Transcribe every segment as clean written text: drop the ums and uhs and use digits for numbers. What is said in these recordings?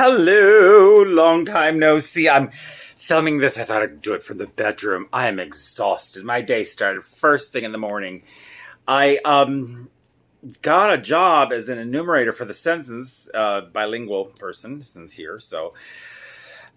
Hello, long time no see. I'm filming this. I thought I'd do it from the bedroom. I am exhausted. My day started first thing in the morning. I got a job as an enumerator for the census, bilingual person since here.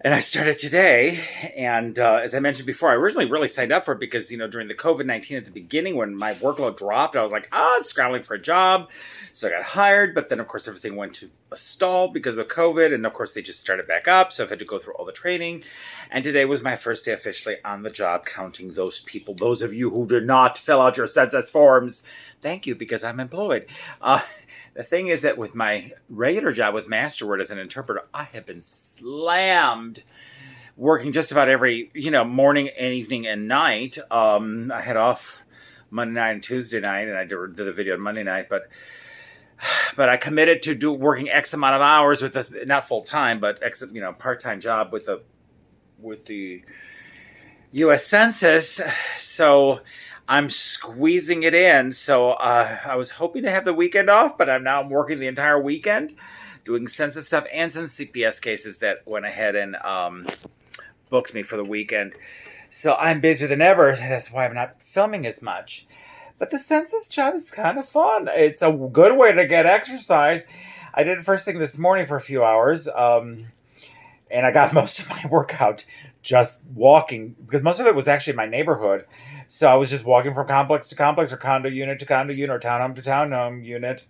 And I started today. And as I mentioned before, I originally really signed up for it because, during the COVID-19 at the beginning, when my workload dropped, I was like, scrambling for a job. So I got hired. But then, of course, everything went to a stall because of COVID. And, of course, they just started back up. So I've had to go through all the training. And today was my first day officially on the job, counting those people, those of you who did not fill out your census forms. Thank you, because I'm employed. The thing is that with my regular job with Masterword as an interpreter, I have been slammed working just about every, morning and evening and night. I had off Monday night and Tuesday night, and I did the video on Monday night, but I committed to working X amount of hours with this, not full time, but X, part-time job with the U.S. Census. So I'm squeezing it in. So I was hoping to have the weekend off, but I'm working the entire weekend doing census stuff and some CPS cases that went ahead and booked me for the weekend. So I'm busier than ever. That's why I'm not filming as much. But the census job is kind of fun. It's a good way to get exercise. I did it first thing this morning for a few hours. And I got most of my workout just walking, because most of it was actually in my neighborhood. So I was just walking from complex to complex, or condo unit to condo unit, or townhome to townhome unit,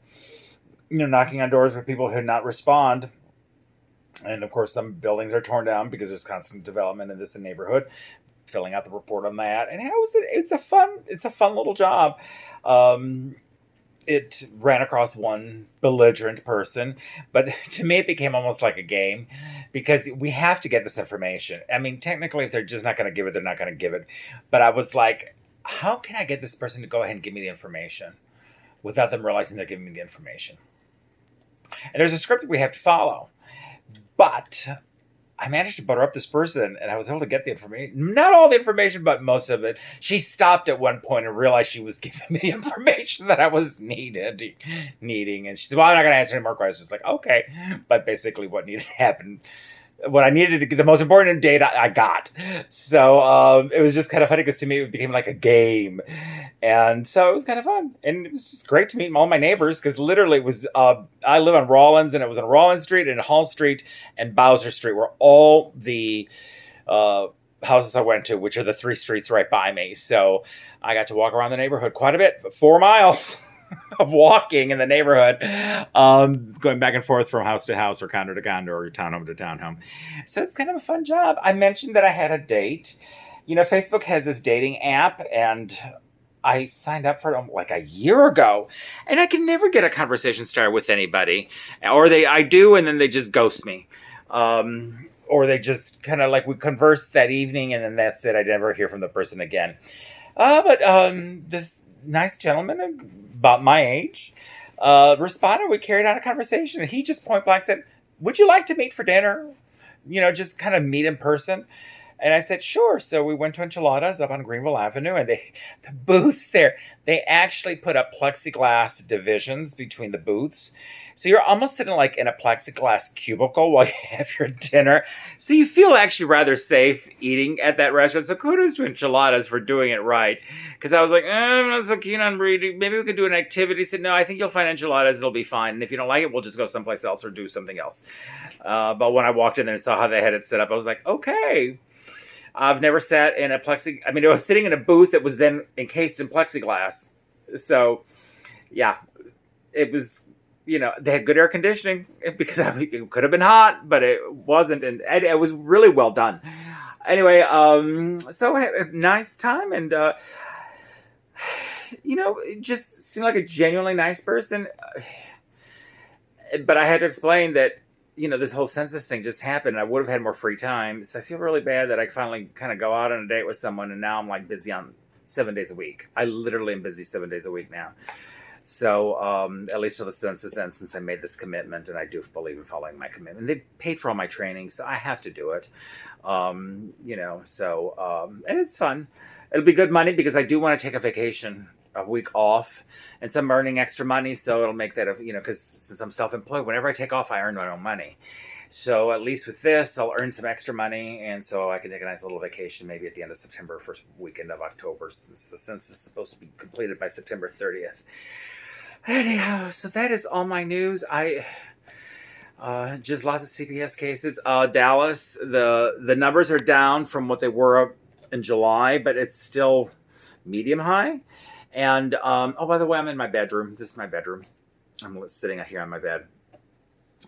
knocking on doors with people who did not respond. And of course, some buildings are torn down because there's constant development in this neighborhood. Filling out the report on that, and it's a fun little job. It ran across one belligerent person, but to me it became almost like a game, because we have to get this information. I mean, technically, if they're just not going to give it, they're not going to give it. But I was like, how can I get this person to go ahead and give me the information without them realizing they're giving me the information? And there's a script that we have to follow. But I managed to butter up this person, and I was able to get the information. Not all the information, but most of it. She stopped at one point and realized she was giving me the information that I was needing. And she said, well, I'm not going to answer any more questions. Like, okay. But basically what needed to happen, what I needed to get, the most important data I got. So it was just kind of funny, because to me it became like a game. And so it was kind of fun. And it was just great to meet all my neighbors, because literally it was, I live on Rawlins, and it was on Rawlins Street and Hall Street and Bowser Street were all the houses I went to, which are the 3 streets right by me. So I got to walk around the neighborhood quite a bit, 4 miles. Of walking in the neighborhood, going back and forth from house to house, or condo to condo, or townhome to townhome. So it's kind of a fun job. I mentioned that I had a date. Facebook has this dating app, and I signed up for it like a year ago, and I can never get a conversation started with anybody. Or I do, and then they just ghost me. Or they just kind of like, we converse that evening, and then that's it. I never hear from the person again. But this nice gentleman about my age responded. We carried on a conversation, and he just point blank said, would you like to meet for dinner? Just kind of meet in person. And I said, sure. So we went to Enchiladas up on Greenville Avenue, and the booths there, they actually put up plexiglass divisions between the booths. So you're almost sitting like in a plexiglass cubicle while you have your dinner. So you feel actually rather safe eating at that restaurant. So kudos to Enchiladas for doing it right. Because I was like, I'm not so keen on reading. Maybe we could do an activity. He said, no, I think you'll find Enchiladas. It'll be fine. And if you don't like it, we'll just go someplace else or do something else. But when I walked in there and saw how they had it set up, I was like, okay. I've never sat in a I was sitting in a booth that was then encased in plexiglass. So, yeah, it was... they had good air conditioning, because it could have been hot, but it wasn't. And it was really well done. Anyway, so a nice time. And, it just seemed like a genuinely nice person. But I had to explain that, this whole census thing just happened. And I would have had more free time. So I feel really bad that I finally kind of go out on a date with someone. And now I'm like busy on 7 days a week. I literally am busy 7 days a week now. So at least till the census ends, since I made this commitment, and I do believe in following my commitment. They paid for all my training, so I have to do it. And it's fun. It'll be good money, because I do want to take a vacation, a week off, and so I'm earning extra money, so it'll make that, because since I'm self-employed, whenever I take off, I earn my own money. So at least with this, I'll earn some extra money, and so I can take a nice little vacation maybe at the end of September, first weekend of October, since the census is supposed to be completed by September 30th. Anyhow, so that is all my news. I just lots of CPS cases. Dallas, the numbers are down from what they were in July, but it's still medium high. And oh, by the way, I'm in my bedroom. This is my bedroom. I'm sitting here on my bed.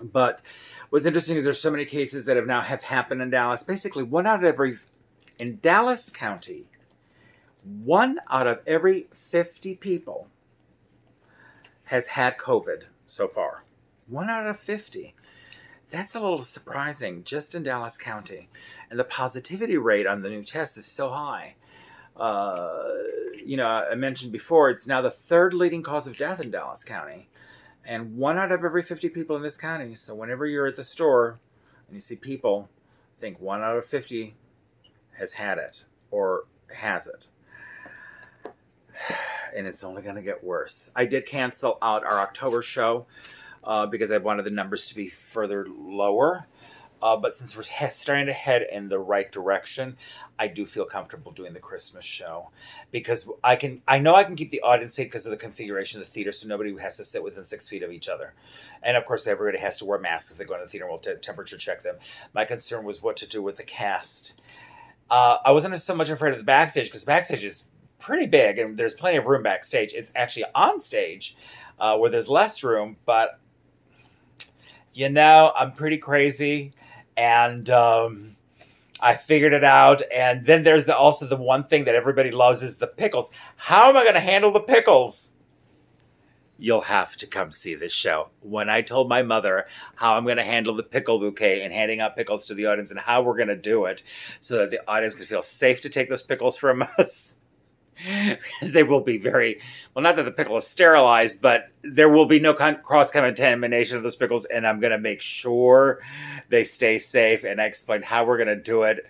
But what's interesting is there's so many cases that have happened in Dallas. Basically, in Dallas County, 1 out of every 50 people has had COVID so far. 1 out of 50. That's a little surprising, just in Dallas County. And the positivity rate on the new test is so high. I mentioned before, it's now the 3rd leading cause of death in Dallas County. And 1 out of every 50 people in this county. So whenever you're at the store and you see people, think 1 out of 50 has had it or has it. And it's only going to get worse. I did cancel out our October show because I wanted the numbers to be further lower. But since we're starting to head in the right direction, I do feel comfortable doing the Christmas show because I know I can keep the audience safe because of the configuration of the theater, so nobody has to sit within 6 feet of each other. And of course, everybody has to wear masks if they go into the theater. We'll temperature check them. My concern was what to do with the cast. I wasn't so much afraid of the backstage because backstage is pretty big and there's plenty of room backstage. It's actually on stage where there's less room, but I'm pretty crazy. And I figured it out. And then there's also the one thing that everybody loves is the pickles. How am I going to handle the pickles? You'll have to come see this show. When I told my mother how I'm going to handle the pickle bouquet and handing out pickles to the audience and how we're going to do it so that the audience can feel safe to take those pickles from us. Because they will be not that the pickle is sterilized, but there will be no cross-contamination of those pickles, and I'm going to make sure they stay safe, and I explained how we're going to do it.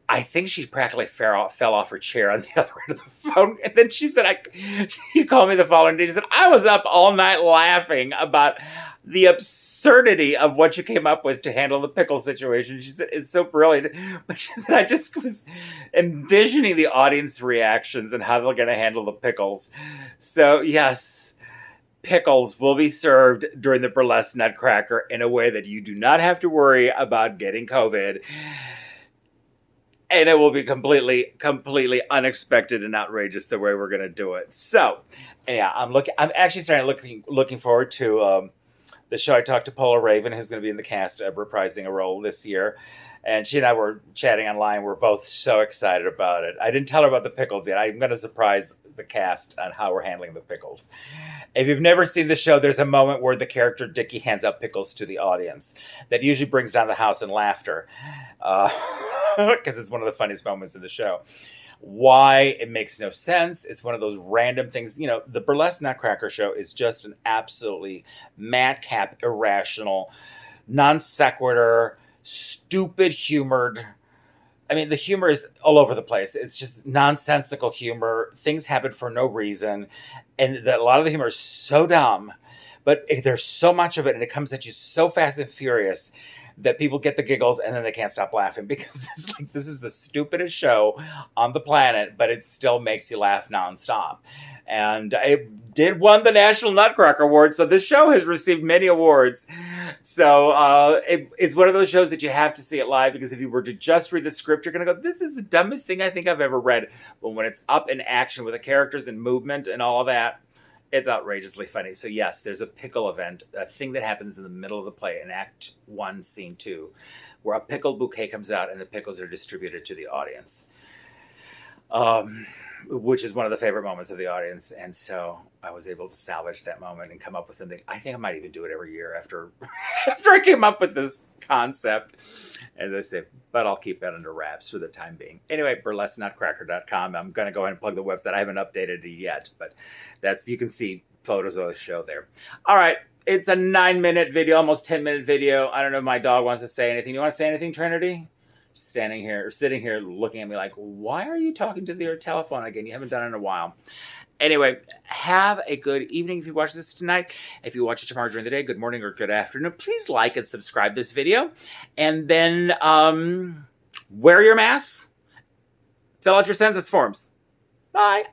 I think she practically fell off her chair on the other end of the phone, and then she called me the following day. She said, I was up all night laughing about the absurdity of what you came up with to handle the pickle situation. She said, it's so brilliant. But she said, I just was envisioning the audience reactions and how they're going to handle the pickles. So, yes, pickles will be served during the burlesque Nutcracker in a way that you do not have to worry about getting COVID. And it will be completely, completely unexpected and outrageous the way we're going to do it. So, yeah, I'm actually starting looking forward to the show. I talked to Paula Raven, who's going to be in the cast reprising a role this year. And she and I were chatting online. We're both so excited about it. I didn't tell her about the pickles yet. I'm going to surprise the cast on how we're handling the pickles. If you've never seen the show, there's a moment where the character Dickie hands out pickles to the audience. That usually brings down the house in laughter. Because it's one of the funniest moments in the show. Why? It makes no sense. It's one of those random things. The Burlesque Nutcracker show is just an absolutely madcap, irrational, non sequitur, stupid humored. I mean, the humor is all over the place. It's just nonsensical humor. Things happen for no reason. And a lot of the humor is so dumb. But there's so much of it, and it comes at you so fast and furious that people get the giggles and then they can't stop laughing because this is the stupidest show on the planet, but it still makes you laugh nonstop. And it did won the National Nutcracker Award, so this show has received many awards. So it's one of those shows that you have to see it live because if you were to just read the script, you're going to go, this is the dumbest thing I think I've ever read. But when it's up in action with the characters and movement and all that, it's outrageously funny. So yes, there's a pickle event, a thing that happens in the middle of the play in Act 1, Scene 2, where a pickle bouquet comes out and the pickles are distributed to the audience, which is one of the favorite moments of the audience. And so I was able to salvage that moment and come up with something. I think I might even do it every year after I came up with this concept, as I say, but I'll keep that under wraps for the time being. Anyway, burlesquenutcracker.com. I'm going to go ahead and plug the website. I haven't updated it yet, but you can see photos of the show there. All right. It's a 9-minute video, almost 10-minute video. I don't know if my dog wants to say anything. You want to say anything, Trinity? Sitting here looking at me like, why are you talking to your telephone again? You haven't done it in a while. Anyway, have a good evening if you watch this tonight. If you watch it tomorrow during the day, good morning or good afternoon. Please like and subscribe this video. And then wear your mask. Fill out your census forms. Bye.